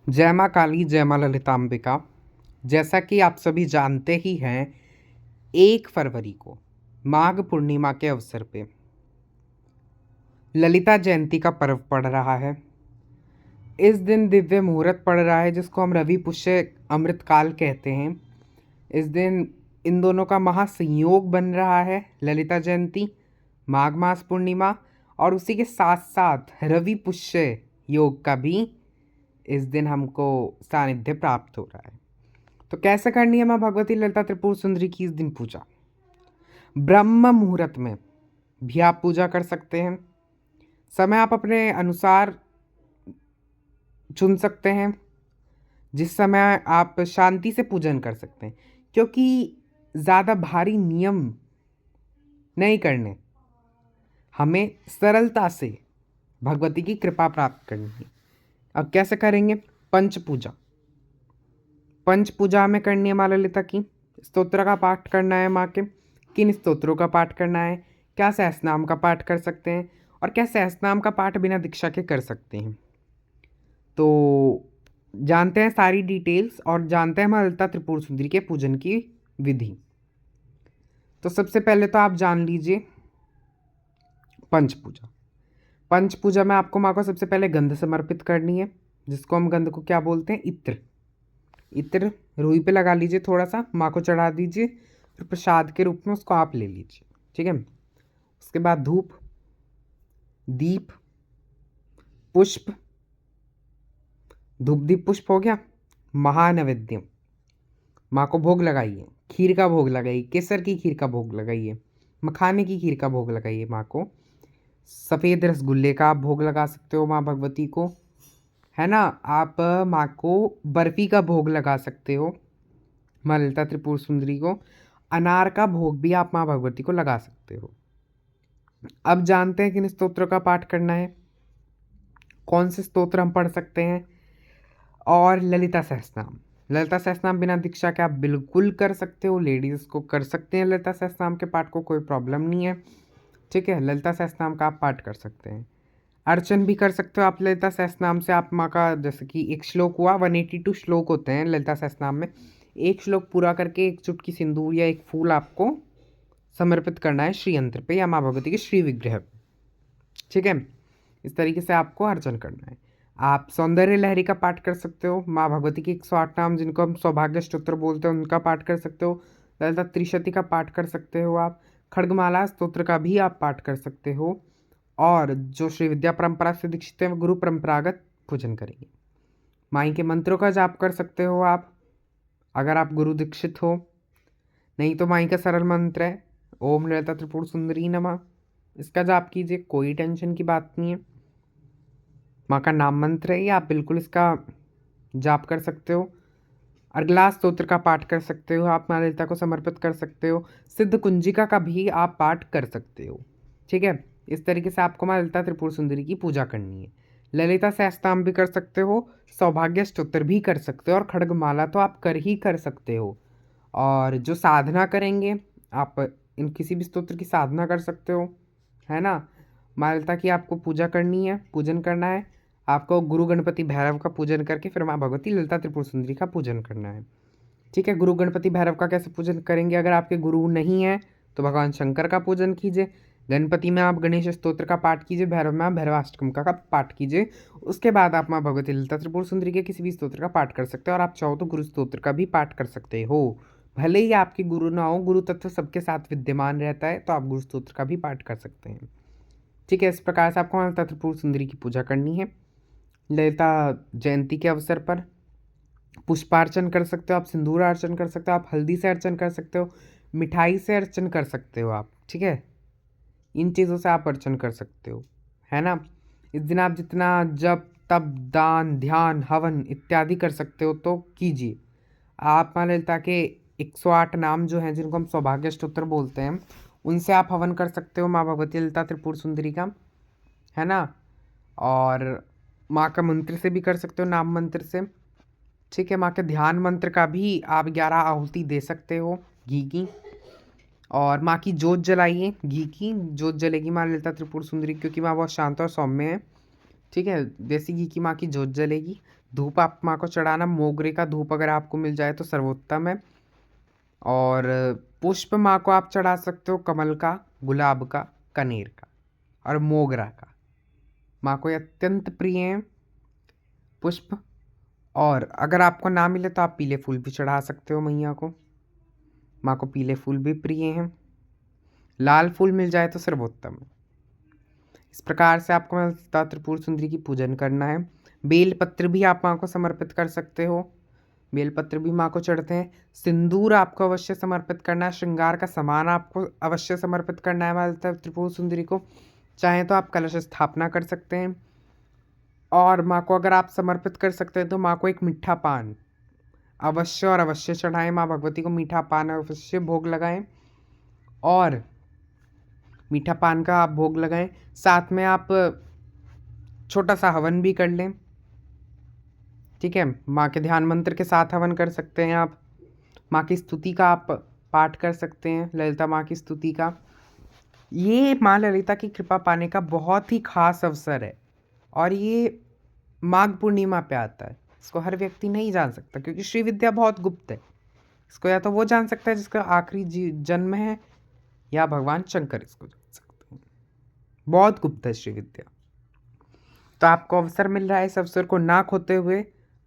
जय माँ काली, जय माँ ललिताम्बिका। जैसा कि आप सभी जानते ही हैं, 1 फरवरी को माघ पूर्णिमा के अवसर पे ललिता जयंती का पर्व पड़ रहा है। इस दिन दिव्य मुहूर्त पड़ रहा है, जिसको हम रवि पुष्य अमृतकाल कहते हैं। इस दिन इन दोनों का महासंयोग बन रहा है, ललिता जयंती, माघ मास पूर्णिमा, और उसी के साथ साथ रवि पुष्य योग का भी इस दिन हमको सानिध्य प्राप्त हो रहा है। तो कैसे करनी है माँ भगवती ललिता त्रिपुर सुंदरी की इस दिन पूजा? ब्रह्म मुहूर्त में भी आप पूजा कर सकते हैं। समय आप अपने अनुसार चुन सकते हैं, जिस समय आप शांति से पूजन कर सकते हैं, क्योंकि ज़्यादा भारी नियम नहीं करने, हमें सरलता से भगवती की कृपा प्राप्त करनी है। अब कैसे करेंगे? पंच पूजा। पंच पूजा हमें करनी है माँ ललिता की। स्तोत्र का पाठ करना है माँ के। किन स्तोत्रों का पाठ करना है? क्या सहस्रनाम का पाठ कर सकते हैं, और क्या सहस्रनाम का पाठ बिना दीक्षा के कर सकते हैं? तो जानते हैं सारी डिटेल्स, और जानते हैं माँ ललिता त्रिपुर सुंदरी के पूजन की विधि। तो सबसे पहले तो आप जान लीजिए पंच पूजा। पंच पूजा में आपको माँ को सबसे पहले गंध समर्पित करनी है, जिसको हम गंध को क्या बोलते हैं? इत्र। इत्र रूई पे लगा लीजिए, थोड़ा सा माँ को चढ़ा दीजिए, फिर प्रसाद के रूप में उसको आप ले लीजिए। ठीक है। उसके बाद धूप, दीप, पुष्प, धूप दीप पुष्प हो गया। महानैवेद्य, माँ को भोग लगाइए। खीर का भोग लगाइए, केसर की खीर का भोग लगाइए, मखाने की खीर का भोग लगाइए माँ को। सफ़ेद रसगुल्ले का आप भोग लगा सकते हो माँ भगवती को, है ना। आप माँ को बर्फ़ी का भोग लगा सकते हो, माँ ललिता त्रिपुर सुंदरी को। अनार का भोग भी आप माँ भगवती को लगा सकते हो। अब जानते हैं किन स्तोत्रों का पाठ करना है, कौन से स्तोत्र हम पढ़ सकते हैं। और ललिता सहस्रनाम। ललिता सहस्रनाम बिना दीक्षा के आप बिल्कुल कर सकते हो, लेडीज़ को कर सकते हैं ललिता सहस्रनाम के पाठ को, कोई प्रॉब्लम नहीं है। ठीक है, ललिता सहस्रनाम का आप पाठ कर सकते हैं। अर्चन भी कर सकते हो आप ललिता सहस्रनाम से। आप माँ का, जैसे कि एक श्लोक हुआ, 182 श्लोक होते हैं ललिता सहस्रनाम में। एक श्लोक पूरा करके एक चुटकी सिंदूर या एक फूल आपको समर्पित करना है श्री यंत्र पे या माँ भगवती के श्री विग्रह पे। ठीक है, इस तरीके से आपको अर्चन करना है। आप सौंदर्य लहरी का पाठ कर सकते हो, माँ भगवती के 108 नाम जिनको हम सौभाग्य स्तोत्र बोलते हैं उनका पाठ कर सकते हो। ललिता त्रिशती का पाठ कर सकते हो आप। खड्गमाला स्तोत्र का भी आप पाठ कर सकते हो। और जो श्री विद्या परंपरा से दीक्षित है, गुरु परंपरागत पूजन करेंगे। माई के मंत्रों का जाप कर सकते हो आप, अगर आप गुरु दीक्षित हो। नहीं तो माई का सरल मंत्र है, ओम ललिता त्रिपुर सुंदरी नमः, इसका जाप कीजिए, कोई टेंशन की बात नहीं है। माँ का नाम मंत्र है, आप बिल्कुल इसका जाप कर सकते हो। अर्गला स्तोत्र का पाठ कर सकते हो, आप माँ ललिता को समर्पित कर सकते हो। सिद्ध कुंजिका का भी आप पाठ कर सकते हो। ठीक है, इस तरीके से आपको माँ ललिता त्रिपुर सुंदरी की पूजा करनी है। ललिता सहस्त्रनाम भी कर सकते हो, सौभाग्य स्तोत्र भी कर सकते हो, और खड्गमाला तो आप कर सकते हो। और जो साधना करेंगे, आप इन किसी भी स्तोत्र की साधना कर सकते हो, है ना। माँ ललिता की आपको पूजा करनी है, पूजन करना है। आपको गुरु गणपति भैरव का पूजन करके फिर माँ भगवती ललिता त्रिपुर सुंदरी का पूजन करना है। ठीक है, गुरु गणपति भैरव का कैसे पूजन करेंगे? अगर आपके गुरु नहीं है तो भगवान शंकर का पूजन कीजिए। गणपति में आप गणेश स्तोत्र का पाठ कीजिए, भैरव में आप भैरवाष्टकम का पाठ कीजिए। उसके बाद आप माँ भगवती ललिता त्रिपुर सुंदरी के किसी भी स्तोत्र का पाठ कर सकते हो, और आप चाहो तो गुरु स्तोत्र का भी पाठ कर सकते हो। भले ही आपके गुरु ना हो, गुरु तत्व सबके साथ विद्यमान रहता है, तो आप गुरु स्तोत्र का भी पाठ कर सकते हैं। ठीक है, इस प्रकार से आपको ललिता त्रिपुर सुंदरी की पूजा करनी है। ललिता जयंती के अवसर पर पुष्पार्चन कर सकते हो आप, सिंदूर अर्चन कर सकते हो आप, हल्दी से अर्चन कर सकते हो, मिठाई से अर्चन कर सकते हो आप। ठीक है, इन चीज़ों से आप अर्चन कर सकते हो, है ना। इस दिन आप जितना जप तप दान ध्यान हवन इत्यादि कर सकते हो तो कीजिए। आप माँ ललिता के 108 नाम जो हैं, जिनको हम सौभाग्य स्तोत्र बोलते हैं, उनसे आप हवन कर सकते हो माँ भगवती ललिता त्रिपुर सुंदरी का, है ना। और माँ का मंत्र से भी कर सकते हो, नाम मंत्र से। ठीक है, माँ के ध्यान मंत्र का भी आप 11 आहुति दे सकते हो घी की। और माँ की जोत जलाइए, घी की जोत जलेगी माँ ललिता त्रिपुर सुंदरी, क्योंकि माँ बहुत शांत और सौम्य है। ठीक है, देसी घी की माँ की जोत जलेगी। धूप आप माँ को चढ़ाना, मोगरे का धूप अगर आपको मिल जाए तो सर्वोत्तम है। और पुष्प माँ को आप चढ़ा सकते हो कमल का, गुलाब का, कनेर का और मोगरा का। माँ को ये अत्यंत प्रिय हैं पुष्प। और अगर आपको ना मिले तो आप पीले फूल भी चढ़ा सकते हो मैया को। माँ को पीले फूल भी प्रिय हैं। लाल फूल मिल जाए तो सर्वोत्तम है। इस प्रकार से आपको माता त्रिपुर सुंदरी की पूजन करना है। बेलपत्र भी आप माँ को समर्पित कर सकते हो, बेलपत्र भी माँ को चढ़ते हैं। सिंदूर आपको अवश्य समर्पित करना है, श्रृंगार का सामान आपको अवश्य समर्पित करना है माता त्रिपुर सुंदरी को। चाहे तो आप कलश स्थापना कर सकते हैं। और माँ को अगर आप समर्पित कर सकते हैं तो माँ को एक मीठा पान अवश्य और अवश्य चढ़ाएं। माँ भगवती को मीठा पान अवश्य भोग लगाएं और मीठा पान का आप भोग लगाएं। साथ में आप छोटा सा हवन भी कर लें, ठीक है। माँ के ध्यान मंत्र के साथ हवन कर सकते हैं आप। माँ की स्तुति का आप पाठ कर सकते हैं, ललिता माँ की स्तुति का। ये माँ ललिता की कृपा पाने का बहुत ही खास अवसर है और ये माघ पूर्णिमा पे आता है। इसको हर व्यक्ति नहीं जान सकता क्योंकि श्री विद्या बहुत गुप्त है। इसको या तो वो जान सकता है जिसका आखिरी जन्म है, या भगवान शंकर इसको जान सकते हैं। बहुत गुप्त है श्री विद्या। तो आपको अवसर मिल रहा है, इस अवसर को ना खोते हुए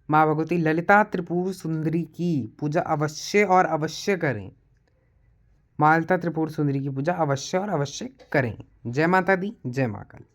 माँ भगवती ललिता त्रिपुर सुंदरी की पूजा अवश्य और अवश्य करें। माँ ललिता त्रिपुर सुंदरी की पूजा अवश्य और अवश्य करें। जय माता दी, जय माँ काली।